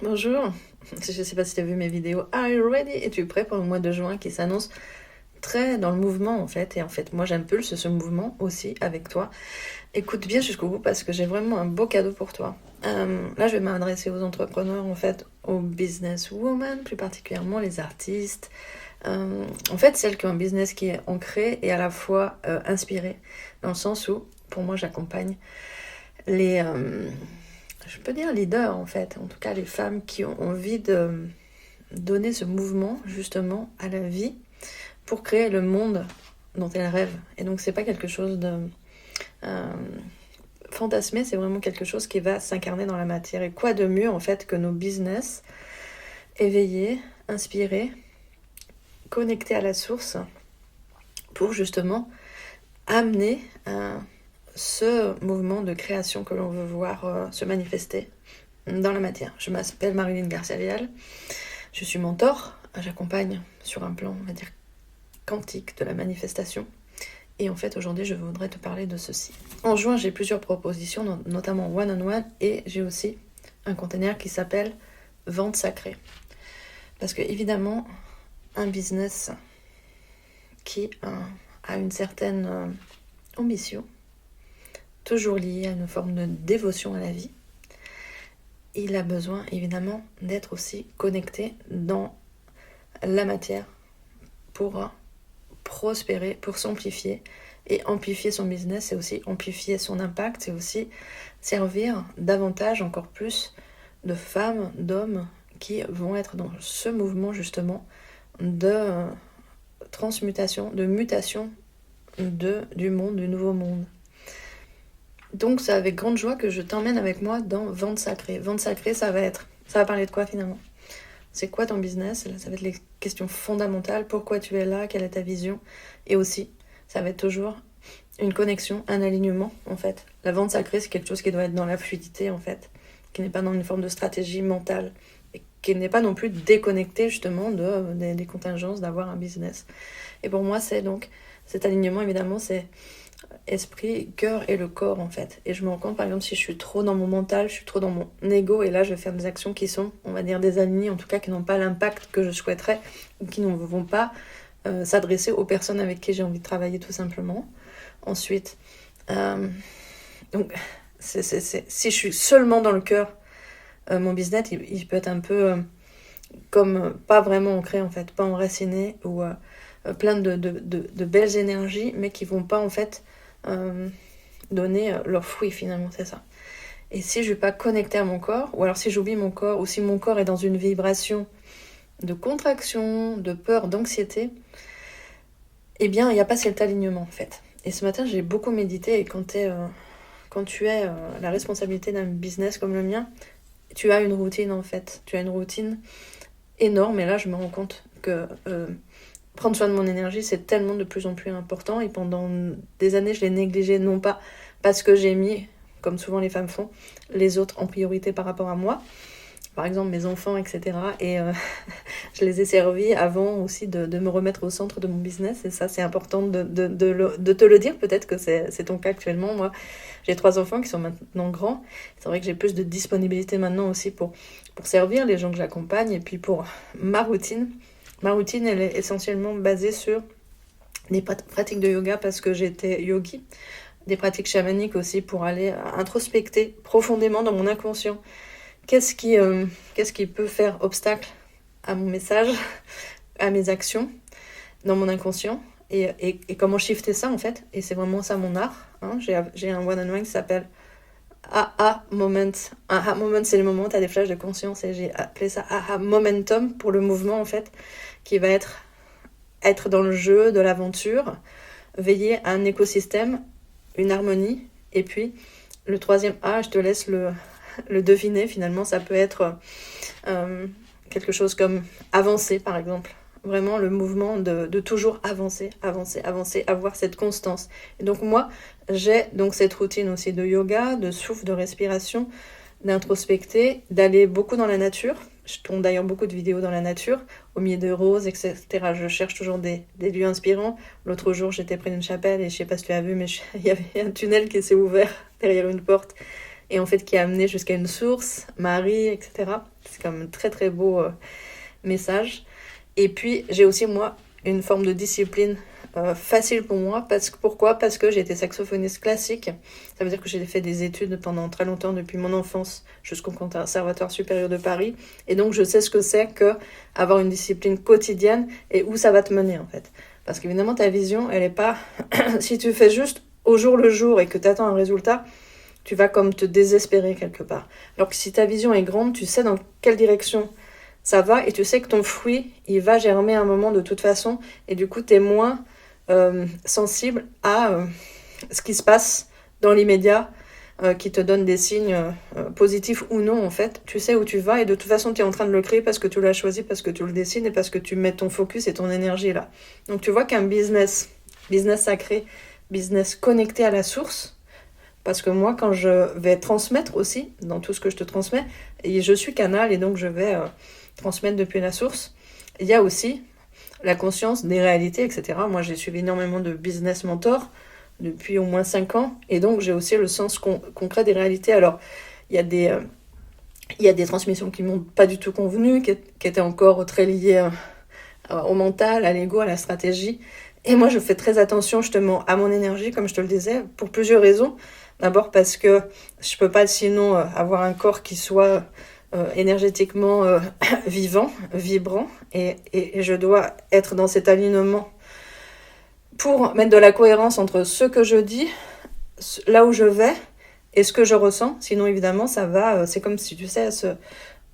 Bonjour, je ne sais pas si tu as vu mes vidéos. Are you ready? Es-tu prêt pour le mois de juin qui s'annonce très dans le mouvement en fait? Et en fait, moi j'impulse ce mouvement aussi avec toi. Écoute bien jusqu'au bout parce que j'ai vraiment un beau cadeau pour toi. Là, je vais m'adresser aux entrepreneurs en fait, aux businesswomen, plus particulièrement les artistes. En fait, celles qui ont un business qui est ancré et à la fois inspiré, dans le sens où, pour moi, j'accompagne les, je peux dire leaders en fait, en tout cas les femmes qui ont envie de donner ce mouvement justement à la vie pour créer le monde dont elles rêvent. Et donc c'est pas quelque chose de fantasmé, c'est vraiment quelque chose qui va s'incarner dans la matière. Et quoi de mieux en fait que nos business éveillés, inspirés, connectés à la source pour justement amener ce mouvement de création que l'on veut voir se manifester dans la matière. Je m'appelle Marilyn Garcia-Vial, je suis mentor, j'accompagne sur un plan, on va dire, quantique de la manifestation. Et en fait, aujourd'hui, je voudrais te parler de ceci. En juin, j'ai plusieurs propositions, notamment one-on-one, et j'ai aussi un container qui s'appelle Vente sacrée. Parce que, évidemment, un business qui a une certaine ambition, toujours liée à une forme de dévotion à la vie, il a besoin évidemment d'être aussi connecté dans la matière pour prospérer, pour s'amplifier. Et amplifier son business, c'est aussi amplifier son impact, c'est aussi servir davantage, encore plus, de femmes, d'hommes qui vont être dans ce mouvement justement de transmutation, de mutation du monde, du nouveau monde. Donc c'est avec grande joie que je t'emmène avec moi dans Vente sacrée. Vente sacrée, ça va parler de quoi finalement? C'est quoi ton business? Ça va être les questions fondamentales. Pourquoi tu es là? Quelle est ta vision? Et aussi, ça va être toujours une connexion, un alignement en fait. La vente sacrée, c'est quelque chose qui doit être dans la fluidité en fait, qui n'est pas dans une forme de stratégie mentale, et qui n'est pas non plus déconnecté justement des contingences d'avoir un business. Et pour moi, c'est donc cet alignement, évidemment, c'est esprit, cœur et le corps en fait. Et je me rends compte par exemple si je suis trop dans mon mental, je suis trop dans mon ego, et là je vais faire des actions qui sont, on va dire, désalignées, en tout cas qui n'ont pas l'impact que je souhaiterais, ou qui ne vont pas s'adresser aux personnes avec qui j'ai envie de travailler tout simplement. Ensuite, donc si je suis seulement dans le cœur, mon business il peut être un peu comme pas vraiment ancré en fait, pas enraciné, ou plein de belles énergies, mais qui vont pas en fait donner leurs fruits finalement, c'est ça. Et si je ne vais pas connecter à mon corps, ou alors si j'oublie mon corps, ou si mon corps est dans une vibration de contraction, de peur, d'anxiété, eh bien il n'y a pas cet alignement en fait. Et ce matin j'ai beaucoup médité, et quand tu es la responsabilité d'un business comme le mien, tu as une routine en fait, tu as une routine énorme, et là je me rends compte que prendre soin de mon énergie, c'est tellement de plus en plus important, et pendant des années, je l'ai négligé, non pas parce que j'ai mis, comme souvent les femmes font, les autres en priorité par rapport à moi, par exemple mes enfants, etc. Et je les ai servis avant aussi de me remettre au centre de mon business, et ça c'est important de te le dire, peut-être que c'est ton cas actuellement. Moi, j'ai 3 enfants qui sont maintenant grands, c'est vrai que j'ai plus de disponibilité maintenant aussi pour servir les gens que j'accompagne, et puis pour ma routine. Ma routine, elle est essentiellement basée sur des pratiques de yoga parce que j'étais yogi, des pratiques chamaniques aussi pour aller introspecter profondément dans mon inconscient. Qu'est-ce qui peut faire obstacle à mon message, à mes actions dans mon inconscient, et comment shifter ça en fait. Et c'est vraiment ça mon art. Hein. J'ai un one-on-one qui s'appelle aha moment. Aha moment, c'est le moment où tu as des flashs de conscience, et j'ai appelé ça aha momentum pour le mouvement en fait, qui va être dans le jeu de l'aventure, veiller à un écosystème, une harmonie. Et puis le troisième A, je te laisse le deviner finalement, ça peut être quelque chose comme avancer par exemple. Vraiment le mouvement de toujours avancer, avoir cette constance. Et donc moi, j'ai donc cette routine aussi de yoga, de souffle, de respiration, d'introspecter, d'aller beaucoup dans la nature. Je tourne d'ailleurs beaucoup de vidéos dans la nature, au milieu de roses, etc. Je cherche toujours des lieux inspirants. L'autre jour, j'étais près d'une chapelle, et je sais pas si tu as vu, mais il y avait un tunnel qui s'est ouvert derrière une porte. et en fait qui a amené jusqu'à une source, Marie, etc. C'est quand même un très très beau message. Et puis j'ai aussi moi une forme de discipline facile pour moi. Pourquoi ? Parce que j'ai été saxophoniste classique. Ça veut dire que j'ai fait des études pendant très longtemps, depuis mon enfance jusqu'au Conservatoire supérieur de Paris. Et donc je sais ce que c'est que avoir une discipline quotidienne et où ça va te mener en fait. Parce qu'évidemment ta vision, elle est pas... si tu fais juste au jour le jour et que tu attends un résultat, tu vas comme te désespérer quelque part. Alors que si ta vision est grande, tu sais dans quelle direction ça va et tu sais que ton fruit, il va germer à un moment de toute façon et du coup, tu es moins sensible à ce qui se passe dans l'immédiat qui te donne des signes positifs ou non en fait. Tu sais où tu vas et de toute façon, tu es en train de le créer parce que tu l'as choisi, parce que tu le dessines et parce que tu mets ton focus et ton énergie là. Donc tu vois qu'un business sacré, business connecté à la source, parce que moi, quand je vais transmettre aussi, dans tout ce que je te transmets, et je suis canal et donc je vais transmettre depuis la source, il y a aussi la conscience des réalités, etc. Moi, j'ai suivi énormément de business mentors depuis au moins 5 ans, et donc j'ai aussi le sens concret des réalités. Alors, il y a des transmissions qui m'ont pas du tout convenu, qui étaient encore très liées au mental, à l'ego, à la stratégie. Et moi, je fais très attention justement à mon énergie, comme je te le disais, pour plusieurs raisons. D'abord parce que je peux pas sinon avoir un corps qui soit énergétiquement vivant, vibrant, et je dois être dans cet alignement pour mettre de la cohérence entre ce que je dis, là où je vais, et ce que je ressens. Sinon, évidemment, ça va... c'est comme si, tu sais,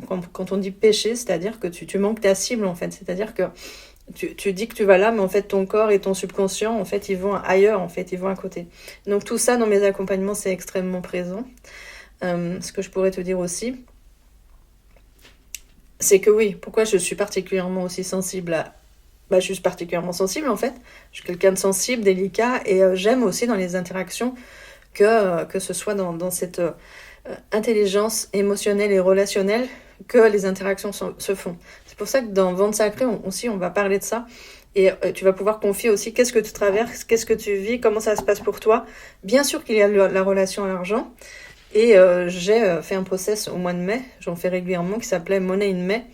quand on dit péché, c'est-à-dire que tu manques ta cible, en fait. C'est-à-dire que tu dis que tu vas là, mais en fait, ton corps et ton subconscient, en fait, ils vont ailleurs, en fait, ils vont à côté. Donc, tout ça, dans mes accompagnements, c'est extrêmement présent. Ce que je pourrais te dire aussi, c'est que oui, pourquoi je suis particulièrement aussi sensible à... je suis particulièrement sensible, en fait. Je suis quelqu'un de sensible, délicat, et j'aime aussi dans les interactions que ce soit dans cette intelligence émotionnelle et relationnelle que les interactions se font. C'est pour ça que dans Vente Sacrée aussi, on va parler de ça. Et tu vas pouvoir confier aussi qu'est-ce que tu traverses, qu'est-ce que tu vis, comment ça se passe pour toi. Bien sûr qu'il y a la relation à l'argent. Et j'ai fait un process au mois de mai, j'en fais régulièrement, qui s'appelait Money in May,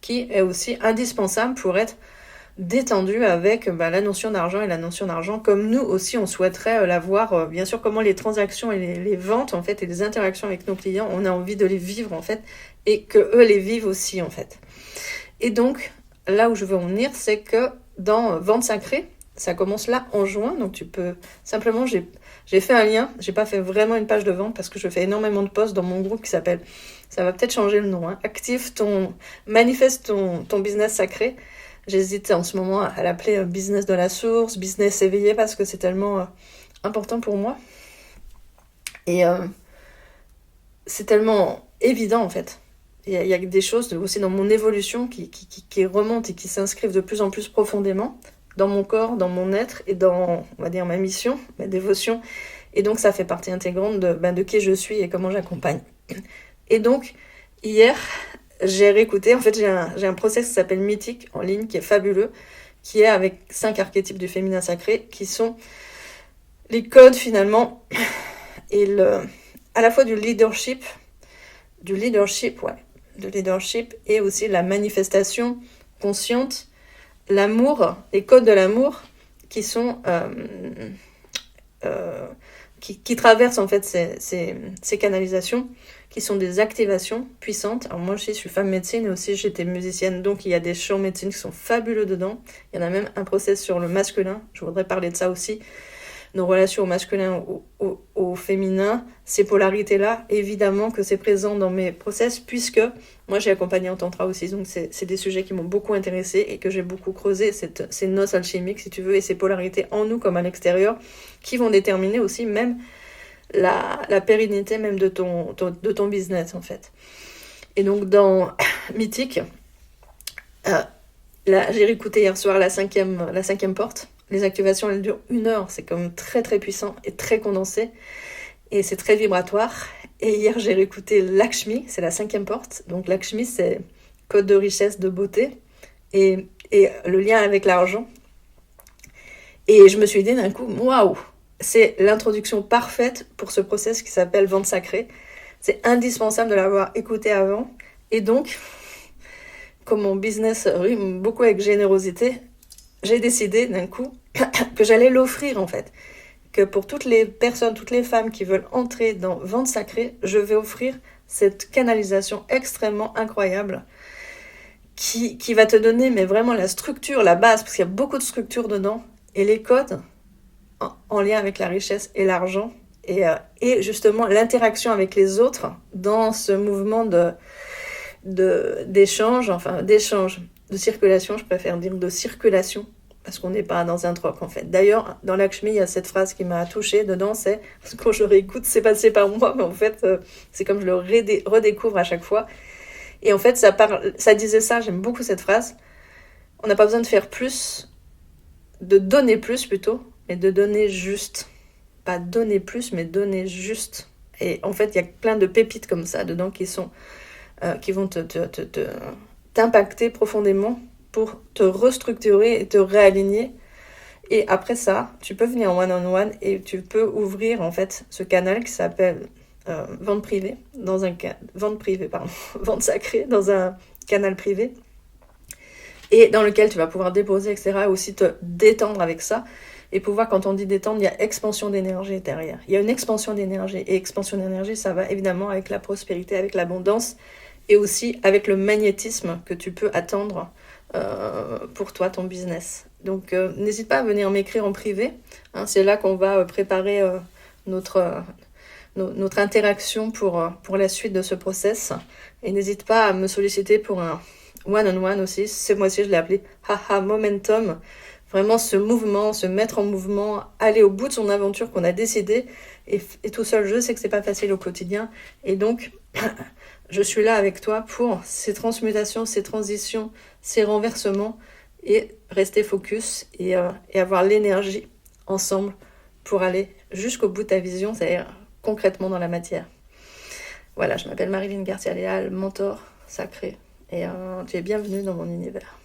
qui est aussi indispensable pour être détendu avec la notion d'argent et la notion d'argent comme nous aussi on souhaiterait l'avoir. Bien sûr, comment les transactions et les ventes en fait et les interactions avec nos clients, on a envie de les vivre en fait et que eux les vivent aussi en fait. Et donc là où je veux en venir, c'est que dans Vente Sacrée, ça commence là en juin, donc tu peux simplement, j'ai fait un lien, j'ai pas fait vraiment une page de vente parce que je fais énormément de posts dans mon groupe qui s'appelle, ça va peut-être changer le nom, manifeste ton business sacré. J'hésite en ce moment à l'appeler business de la source, business éveillé, parce que c'est tellement important pour moi. Et c'est tellement évident, en fait. Il y a des choses aussi dans mon évolution qui remontent et qui s'inscrivent de plus en plus profondément dans mon corps, dans mon être et dans, on va dire, ma mission, ma dévotion. Et donc, ça fait partie intégrante de qui je suis et comment j'accompagne. Et donc, hier... j'ai réécouté, en fait j'ai un process qui s'appelle Mythique en ligne qui est fabuleux, qui est avec 5 archétypes du féminin sacré qui sont les codes finalement et à la fois du leadership et aussi la manifestation consciente, l'amour, les codes de l'amour qui sont qui traversent en fait ces canalisations, qui sont des activations puissantes. Alors moi aussi, je suis femme médecine et aussi j'étais musicienne, donc il y a des chants médecine qui sont fabuleux dedans. Il y en a même un process sur le masculin, je voudrais parler de ça aussi. Nos relations au masculin, au féminin, ces polarités-là, évidemment que c'est présent dans mes process, puisque moi j'ai accompagné en tantra aussi, donc c'est des sujets qui m'ont beaucoup intéressée et que j'ai beaucoup creusé, ces noces alchimiques si tu veux, et ces polarités en nous comme à l'extérieur, qui vont déterminer aussi même la pérennité même de ton business en fait. Et donc dans Mythique, là j'ai réécouté hier soir la cinquième porte. Les activations, elles durent 1 heure. C'est comme très très puissant et très condensé. Et c'est très vibratoire. Et hier, j'ai réécouté Lakshmi, c'est la 5e porte. Donc Lakshmi, c'est code de richesse, de beauté. Et le lien avec l'argent. Et je me suis dit d'un coup, waouh, c'est l'introduction parfaite pour ce process qui s'appelle Vente Sacrée. C'est indispensable de l'avoir écouté avant. Et donc, comme mon business rime beaucoup avec générosité, j'ai décidé d'un coup que j'allais l'offrir en fait. Que pour toutes les personnes, toutes les femmes qui veulent entrer dans Vente Sacrée, je vais offrir cette canalisation extrêmement incroyable qui va te donner mais vraiment la structure, la base, parce qu'il y a beaucoup de structure dedans, et les codes en lien avec la richesse et l'argent, et justement l'interaction avec les autres dans ce mouvement d'échange, de circulation, je préfère dire de circulation, parce qu'on n'est pas dans un troc en fait. D'ailleurs, dans Lakshmi, il y a cette phrase qui m'a touchée dedans, c'est, quand je réécoute, c'est passé par moi, mais en fait, c'est comme je le redécouvre à chaque fois. Et en fait, ça disait ça, j'aime beaucoup cette phrase. On n'a pas besoin de faire plus, de donner plus plutôt, mais de donner juste. Pas donner plus, mais donner juste. Et en fait, il y a plein de pépites comme ça dedans qui vont t'impacter profondément pour te restructurer et te réaligner. Et après ça, tu peux venir en one-on-one et tu peux ouvrir en fait ce canal qui s'appelle vente privée, vente sacrée dans un canal privé, et dans lequel tu vas pouvoir déposer, etc. Et aussi te détendre avec ça. Et pouvoir, quand on dit détendre, il y a expansion d'énergie derrière. Il y a une expansion d'énergie. Et expansion d'énergie, ça va évidemment avec la prospérité, avec l'abondance, et aussi avec le magnétisme que tu peux attendre pour toi, ton business. Donc n'hésite pas à venir m'écrire en privé. Hein, c'est là qu'on va préparer notre interaction pour la suite de ce process. Et n'hésite pas à me solliciter pour un one-on-one aussi. Ce mois-ci, je l'ai appelé Haha Momentum. Vraiment ce mouvement, se mettre en mouvement, aller au bout de son aventure qu'on a décidé. Et tout seul, je sais que c'est pas facile au quotidien. Et donc, je suis là avec toi pour ces transmutations, ces transitions, ces renversements, et rester focus et avoir l'énergie ensemble pour aller jusqu'au bout de ta vision, c'est-à-dire concrètement dans la matière. Voilà, je m'appelle Marilyn Garcia-Léal, mentor sacré, et tu es bienvenue dans mon univers.